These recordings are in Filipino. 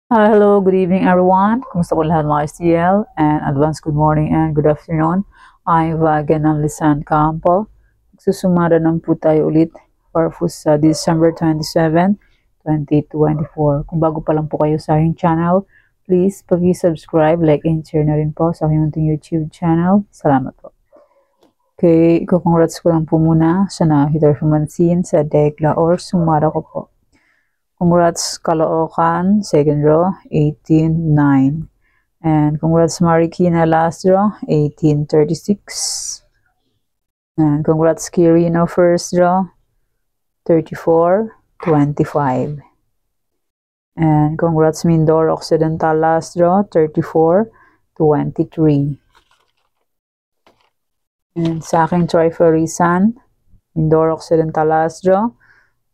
Hello, good evening everyone. Kumusta po lahat mga STL? And advance good morning and good afternoon. I'm Vagan ng Lisan Campo. Susumada ng po tayo ulit para po sa December 27, 2024. Kung bago pa lang po kayo sa aking channel, please pag-subscribe, like, and share na rin po sa aking YouTube channel. Salamat po. Okay, congrats ko lang po muna sa nakakita Mansin sa Dekla or Sumada ko po. Congrats Caloocan, second draw, 18-9. And congrats Marikina, last draw, 18-36. And congrats Quirino, first draw, 34-25. And congrats Mindoro Occidental, last draw, 34-23. And sa aking Triferisan, Mindoro Occidental, last draw,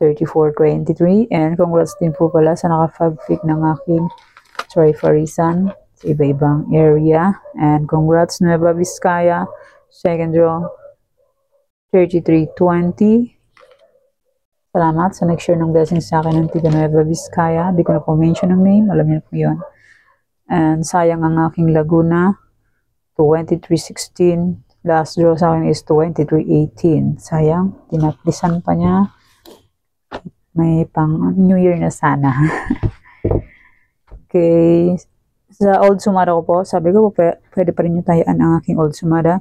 34-23. And congrats din po pala sa nakapag-pick ng aking Triferisan sa iba-ibang area. And congrats Nueva Vizcaya, second draw, 33-20. Salamat sa nag-share ng blessings sa akin ng Tiga Nueva Vizcaya. Di ko na po mention ng name, alam niyo po yun. And sayang ang aking Laguna, 23-16. Last draw sa akin is 23-18. Sayang, tinaplisan pa niya. May pang New Year na sana. Okay. Sa Old Sumada ko po, sabi ko po, pwede pa rin yung tayaan ang aking Old Sumada.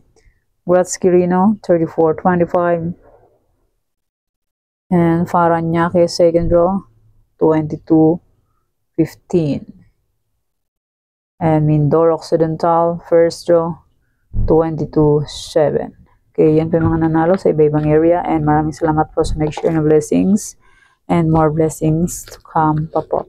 Congrats Quirino, 34-25. And Paranaque, second draw, 22-15. And Mindoro Occidental, first draw, 22-7. Okay, yan po yung mga nanalo sa iba-ibang area. And maraming salamat po sa nag-share na blessings. And more blessings to come pa po.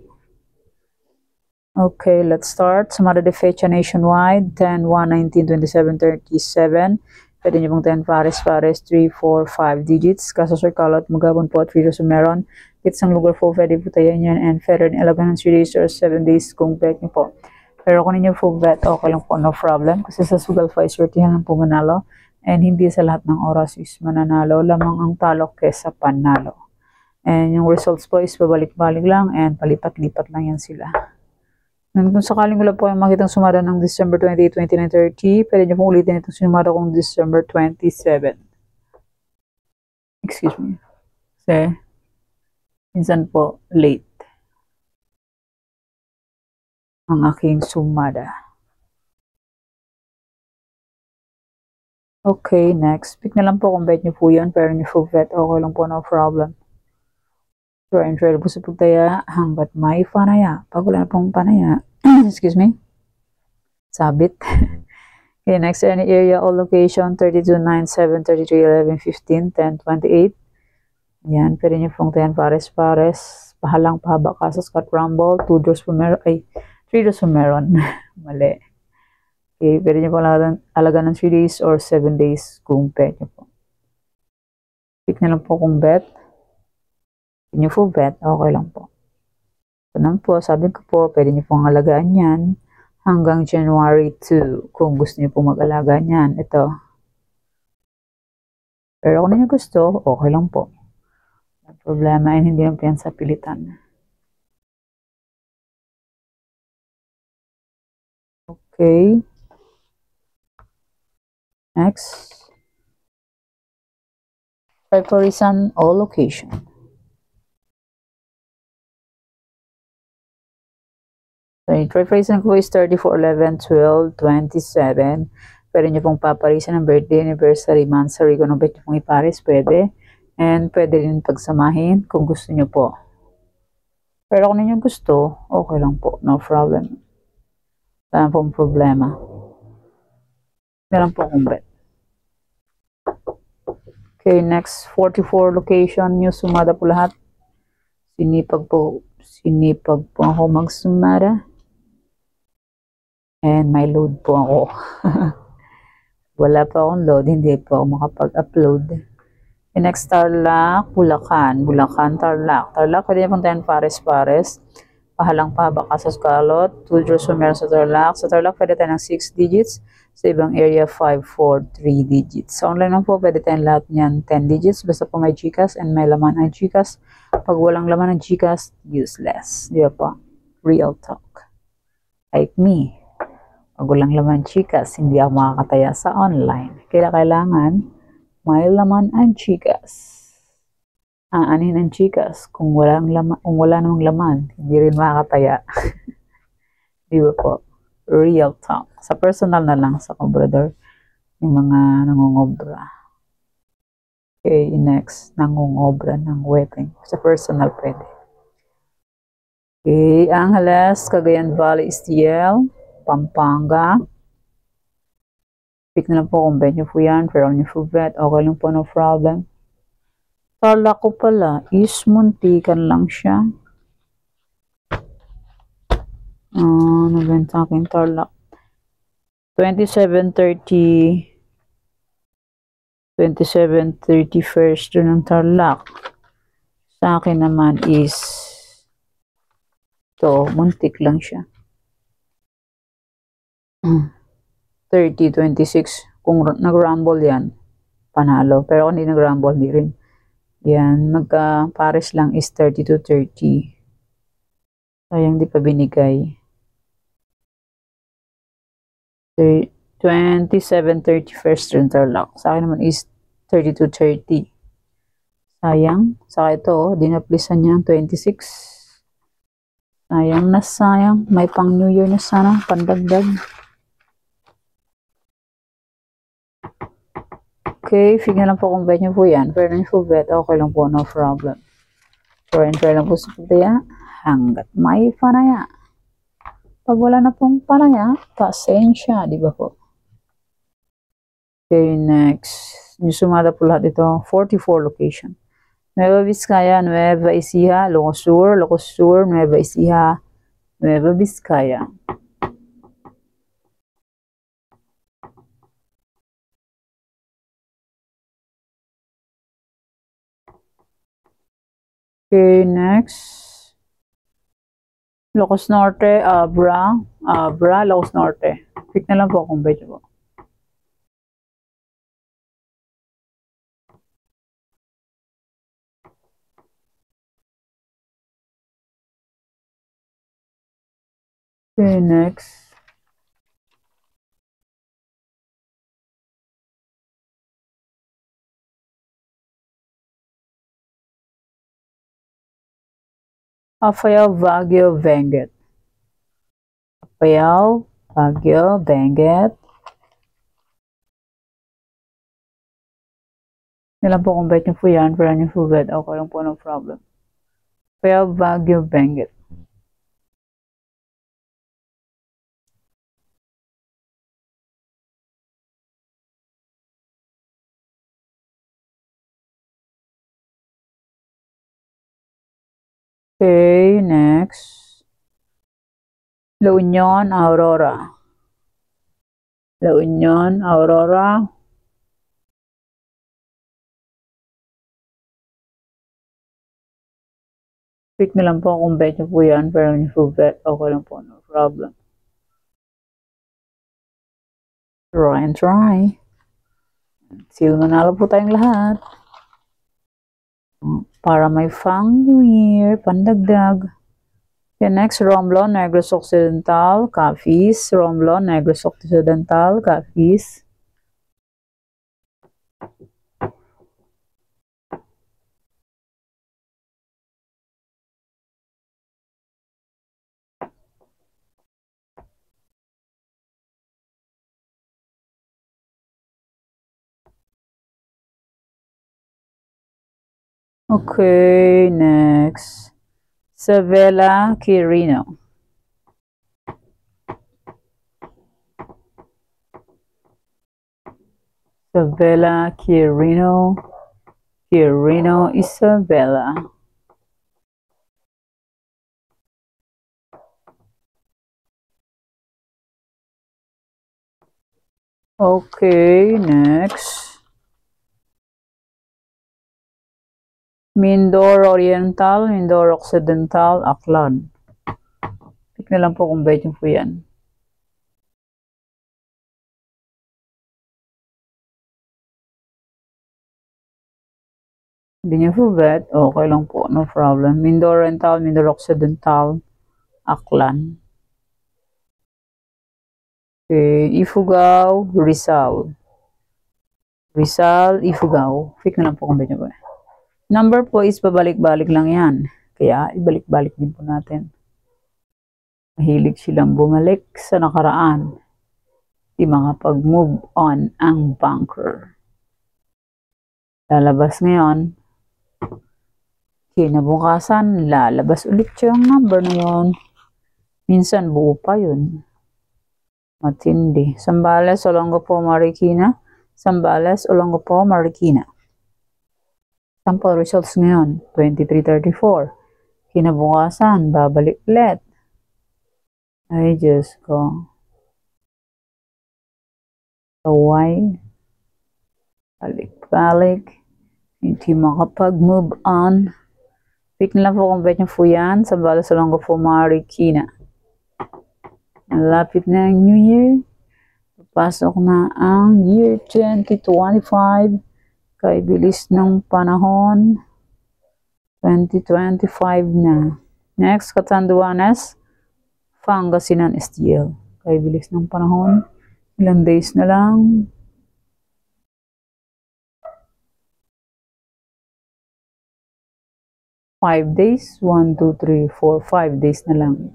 Okay, let's start. Sumada de fecha nationwide, 10, 1, 19, 27, 37. Pwede niyo pong 10 pares, 3, 4, 5 digits. Kaso Sir Kalot, magabon po at Ritos meron. It's ang lugar po, pwede po tayo yan. And feather in 11 3 days or 7 days kung bet niyo po. Pero kung ninyo full bet, okay lang po, no problem. Kasi sa Sugal 5, sortihan lang po manalo. And hindi sa lahat ng oras is mananalo. Lamang ang talo kesa panalo. And yung results po is pabalik-balik lang and palipat-lipat lang yan sila. And kung sakaling wala po yung makitang sumada ng December 28, 29, 30, pwede nyo pong ulitin itong sumada kong December 27. Excuse me. Kasi, minsan po, late ang aking sumada. Okay, next. Pick na lang po kung bet nyo po yan, pero nyo full bet, okay lang po, no problem. Try and try po sa pagtaya hanggat may panaya. Pag wala na pong panaya, excuse me, sabit. Okay, next, any area or location, 32, 9, 7, 33, 11, 15, 10, 28. Yan, pwede nyo pong 10 pares. Pahalang pahaba ka sa Scott Rumble, 2 draws po meron, ay, 3 draws po meron. Mali. Okay, pwede nyo pong alaga ng 3 days or 7 days kung bet nyo po. Pick na lang po kung bet. Nyo full bet, okay lang po. Ganun po, sabi ko po, pwede nyo pong alagaan yan hanggang January 2 kung gusto nyo pong mag-alaga yan. Ito. Pero kung nyo gusto, okay lang po. May problema ay hindi lang po yan sa pilitan. Okay. Next. Preparation or location. So, yung preparation ko is 34, 11, 12, 27. Pwede nyo pong paparisan ng birthday, anniversary, monthsary. Kung bet nyo pong iparis, pwede. And pwede rin pagsamahin kung gusto nyo po. Pero kung ninyo gusto, okay lang po. No problem. Wala pong problema. Meron po akong bet. Okay, next 44 location. New sumada po lahat. Sinipag po ako magsumada. And may load po ako. Wala pa akong load, hindi po ako makapag-upload. And next, Tarlac, Bulacan, Tarlac. Tarlac, pwede niya pong 10 pares. Pahalang pahaba ka sa Scalot. 2 draws po meron sa Tarlac. Sa Tarlac, pwede tayo ng 6 digits. Sa ibang area, 5, 4, 3 digits. Sa online lang po, pwede tayo lahat niyan 10 digits. Basta po may GCash and may laman ang GCash. Pag walang laman ng GCash, useless. Di ba po? Real talk. like me. Pag walang laman chikas, hindi ako makakataya sa online. Kaya kailangan may laman ang chikas. Aanin ang chikas. Kung wala namang laman, hindi rin makakataya. Di ba po? Real talk. Sa personal na lang sa kobrador, yung mga nangungobra. Okay, next, nangungobra ng wedding. Sa personal pwede. Okay, Angeles, Cagayan Valley, STL, Pampanga. Pick na lang po kung bet nyo po yan. Pero nyo po bet, okay lang po, no problem. Tarlac ko pala, is muntikan lang siya. Nabenta akin Tarlac. 2730 2731st doon ng Tarlac. Sa akin naman is to muntik lang siya. 3026 kung nag-rumble yan, panalo. Pero kung hindi nag-rumble, di rin. Yan, magka-pares lang is 3230. Sayang di pa binigay. 2731st rin Tarlac. Sa akin naman is 3230. Sayang. Saka ito, dinaplisan niya 26. Sayang na sayang. May pang New Year na sana. Pandagdag. Okay, figure lang po kung bet nyo po yan. Pero nyo po bet, okay lang po, no problem. Try lang po sa pagdaya. Hanggat may panaya. Pag wala na pong panaya, pasensya, di ba po? Okay, next. Yung sumada po lahat ito, 44 location. Nueva Vizcaya, Nueva Ecija, Ilocos Sur, Nueva Ecija, Nueva Vizcaya. Okay, next. Ilocos Norte, Abra, Ilocos Norte. Pick na lang po kung bet po. Okay, next. Apayao, Baguio, Benguet. Apayao, Baguio, Benguet. Nilang po kung bet nyo po yan, pero nyo po bet, okay lang po, no problem. Apayao, Baguio, Benguet. Okay, next. La Union, Aurora. La Union, Aurora. Pick na lang po kung bet nyo po yan, pero nyo po bet, okay lang po, no problem. Try and try. Seal manalo po tayong lahat. Para may fang New Year, pandagdag. Okay, next, Romblon, Negros Occidental, Capiz. Romblon, Negros Occidental, Capiz. Okay, next. Isabela, Quirino. Isabela, Quirino. Quirino, Isabela. Okay, next. Mindoro Oriental, Mindoro Occidental, Aklan. Pick na lang po kung bet nyo po yan. Hindi nyo po bet, okay lang po, no problem. Mindoro Oriental, Mindoro Occidental, Aklan. Okay, Ifugao, Rizal. Rizal, Ifugao. Pick na lang po kung medyo ba. Number po is pabalik-balik lang yan. Kaya ibalik-balik din po natin. Mahilig silang bumalik sa nakaraan. Di makapag-move on ang banker. Lalabas ngayon. Kinabukasan, lalabas ulit yung number na yun. Minsan buo pa yun. Matindi. Zambales, Olongapo, Marikina. Zambales, Olongapo, Marikina. Sample results ngayon, 23:34. Kinabukasan, babalik ulit. Ay, Diyos ko. Away. Balik-balik. Hindi makapag-move on. Pick na lang po kung bet nyo po yan. Zambales, Olongapo, Marikina. Malapit na ang New Year. Pasok na ang year 2025. Kay bilis ng panahon. 2025 na. Next, Catanduanes. Pangasinan STL. Kay bilis ng panahon. Ilang days na lang. Five days. 1, 2, 3, 4, 5 days na lang.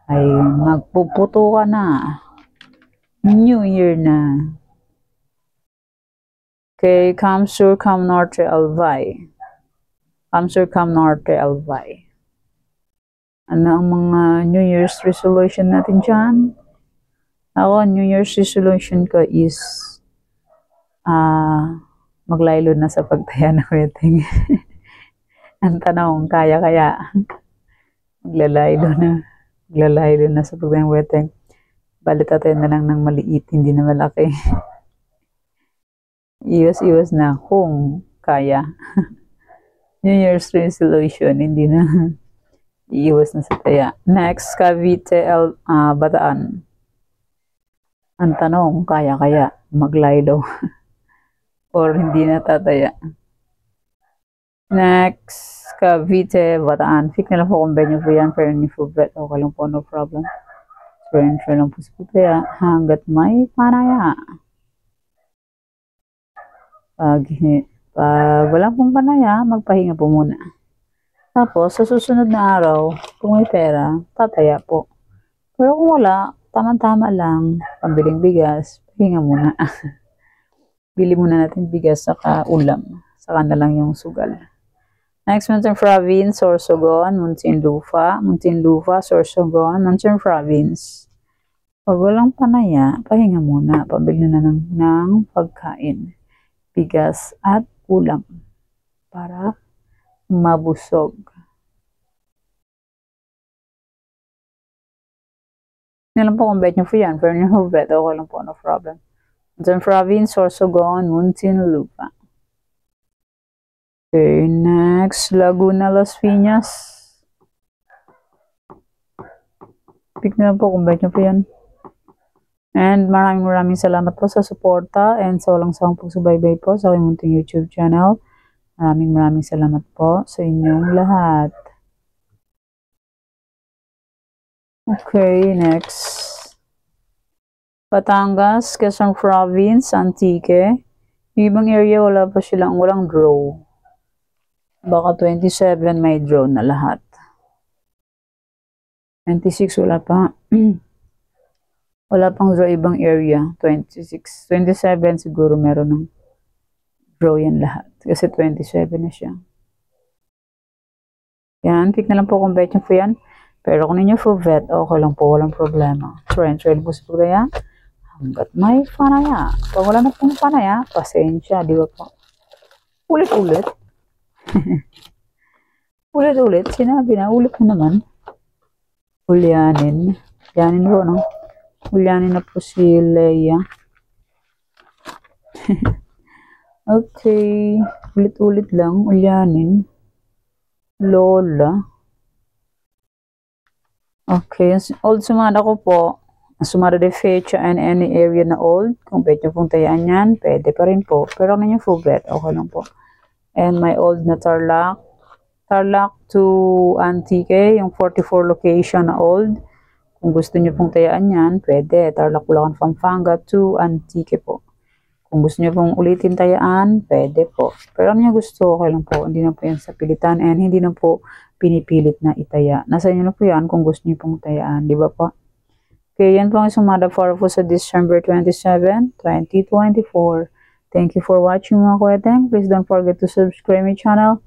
Ay magpuputo ka na. New Year na. Okay, Kamsur, Kam Norte, Albay. Kamsur, Kam Norte, Albay. Ano ang mga New Year's resolution natin dyan? Ako, New Year's resolution ko is maglaylo na sa pagtaya ng wedding. Ang tanong, kaya? Maglalaylo na sa pagtaya ng wedding. Balitatin na lang ng maliit, hindi na malaki. Iwas na kung kaya. New Year's resolution, hindi na. Iwas na sa taya. Next, Cavite, Bataan. Ang tanong, kaya maglaylo. Or hindi na tataya. Next, Cavite, Bataan. Pick na lang po kung benyo po yan. Pero ni Fubet, okay lang po, no problem. Friend lang po sa putaya hanggat may panaya. Pag wala pong panaya, magpahinga po muna. Tapos, sa susunod na araw, kung may pera, tataya po. Pero kung wala, tama-tama lang, pambiling bigas, pahinga muna. Bili muna natin bigas saka ulam. Saka na lang yung sugal. Next, Mountain Province, Sorsogon, Muntinlupa, Sorsogon, Mountain Province. Pag walang panaya, pahinga muna. Pabili na ng pagkain, bigas at ulam para mabusog. Yan lang po kung bet nyo po yan. Pero nyo bet, okay lang po, no problem. Mountain Province, Sorsogon, Muntinlupa. Okay, next, Laguna, Las Piñas. Pick na lang po kung bet nyo po yan. And maraming salamat po sa suporta and sa walang sawang pagsubaybay po sa aking munting YouTube channel. Maraming salamat po sa inyong lahat. Okay, next. Batangas, Quezon Province, Antique. Yung ibang area walang draw. Baka 27 may draw na lahat. 26 wala pa. Wala pang draw ibang area. 26, 27 siguro meron ng draw yan lahat. Kasi 27 na siya. Yan, pick na lang po kung bet nyo po yan. Pero kung ninyo po bet, okay lang po, walang problema. Friends, ready po sa pagdaya. Hanggat may panaya. Pag wala na pong panaya, pasensya, di ba po? Ulit-ulit. Ulit-ulit, sinabi na, ulit mo naman. Ulyanin. Ulyanin po, no? Ulyanin na po si Leia. Okay. Ulit-ulit lang. Ulyanin. Lola. Okay. Old sumada ko po. Sumada de fecha and any area na old. Kung pwede nyo pong tayaan yan, pwede pa rin po. Pero kung ninyo full bet, okay lang po. And my old na Tarlac to Antique, yung 44 location na old. Kung gusto niyo pong tayaan yan, pwede. Tarlac, Bulacan, Pampanga to Antique po. Kung gusto niyo pong ulitin tayaan, pwede po. Pero ano niyo gusto, okay lang po. Hindi na po yan sa pilitan and hindi na po pinipilit na itaya. Nasa inyo na po yan kung gusto niyo pong tayaan, di ba po? Okay, yan po ang sumada para po sa December 27, 2024. Thank you for watching mga kuweteng. Please don't forget to subscribe my channel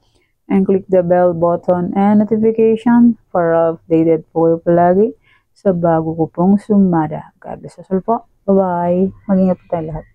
and click the bell button and notification para updated po kayo palagi sa bago ko pong sumada. God bless us all po. Bye-bye. Mag-ingat po tayo lahat.